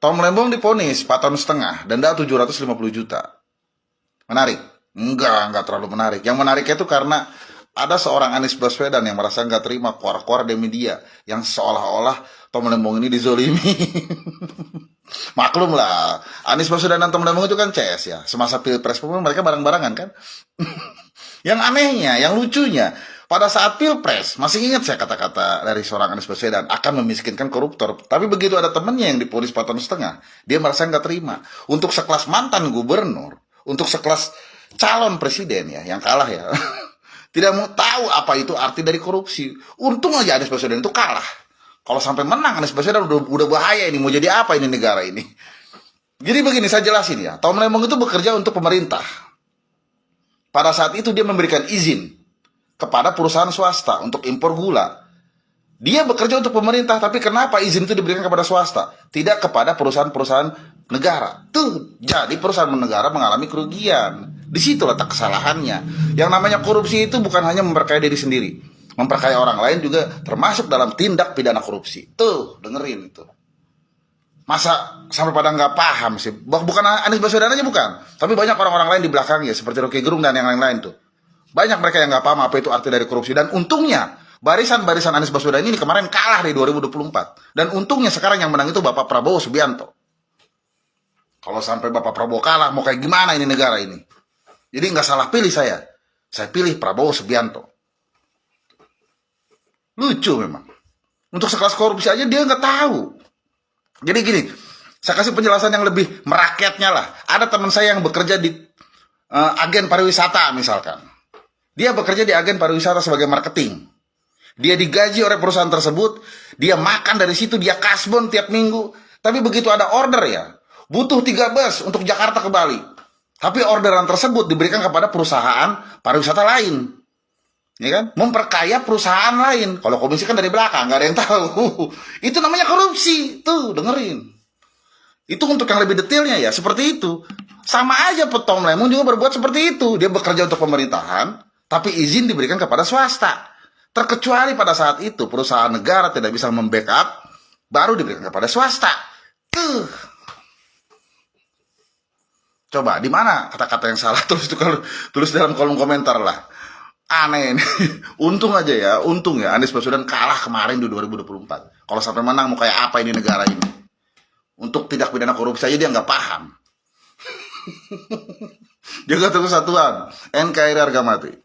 Tom Lembong divonis 4,5 tahun, denda 750 juta. Menarik? Enggak terlalu menarik. Yang menariknya itu karena ada seorang Anies Baswedan yang merasa nggak terima keluar-keluar di media yang seolah-olah Tom Lembong ini dizolimi. Maklum lah, Anies Baswedan dan Tom Lembong itu kan CS ya. Semasa Pilpres pun mereka bareng-barengan kan. Yang anehnya, yang lucunya, pada saat Pilpres, masih ingat saya kata-kata dari seorang Anies Baswedan, akan memiskinkan koruptor. Tapi begitu ada temannya yang diponis 4,5 tahun, dia merasa nggak terima. Untuk sekelas mantan gubernur, untuk sekelas calon presiden ya, yang kalah ya, tidak mau tahu apa itu arti dari korupsi. Untung aja Anies Baswedan itu kalah. Kalau sampai menang, Anies Baswedan udah bahaya ini, mau jadi apa ini negara ini. Jadi begini, saya jelasin ya, Tom Lembong itu bekerja untuk pemerintah. Pada saat itu dia memberikan izin kepada perusahaan swasta untuk impor gula. Dia bekerja untuk pemerintah, tapi kenapa izin itu diberikan kepada swasta? Tidak kepada perusahaan-perusahaan negara. Tuh, jadi perusahaan negara mengalami kerugian. Di situ letak kesalahannya. Yang namanya korupsi itu bukan hanya memperkaya diri sendiri. Memperkaya orang lain juga termasuk dalam tindak pidana korupsi. Tuh, dengerin itu. Masa sampai pada nggak paham sih? Bukan Anies Baswedan aja bukan, tapi banyak orang-orang lain di belakangnya seperti Rocky Gerung dan yang lain-lain tuh. Banyak mereka yang nggak paham apa itu arti dari korupsi, dan untungnya barisan-barisan Anies Baswedan ini kemarin kalah di 2024, dan untungnya sekarang yang menang itu Bapak Prabowo Subianto. Kalau sampai Bapak Prabowo kalah, mau kayak gimana ini negara ini? Jadi nggak salah pilih saya pilih Prabowo Subianto. Lucu memang. Untuk sekelas korupsi aja dia nggak tahu. Jadi gini, saya kasih penjelasan yang lebih merakyatnya lah. Ada teman saya yang bekerja di agen pariwisata misalkan. Dia bekerja di agen pariwisata sebagai marketing. Dia digaji oleh perusahaan tersebut, dia makan dari situ, dia kasbon tiap minggu. Tapi begitu ada order ya, butuh 3 bus untuk Jakarta ke Bali. Tapi orderan tersebut diberikan kepada perusahaan pariwisata lain. Ya kan? Memperkaya perusahaan lain. Kalau komisi kan dari belakang, nggak ada yang tahu. Itu namanya korupsi. Tuh, dengerin. Itu untuk yang lebih detailnya ya, seperti itu. Sama aja Tom Lembong juga berbuat seperti itu. Dia bekerja untuk pemerintahan, tapi izin diberikan kepada swasta. Terkecuali pada saat itu perusahaan negara tidak bisa membackup, baru diberikan kepada swasta. Tuh. Coba, di mana kata-kata yang salah? Tulis dalam kolom komentar lah. Aneh ini. Untung ya Anies Baswedan kalah kemarin di 2024. Kalau sampai menang mau kayak apa ini negara ini? Untuk tindak pidana korupsi aja dia nggak paham. Jaga kesatuan, NKRI harga mati.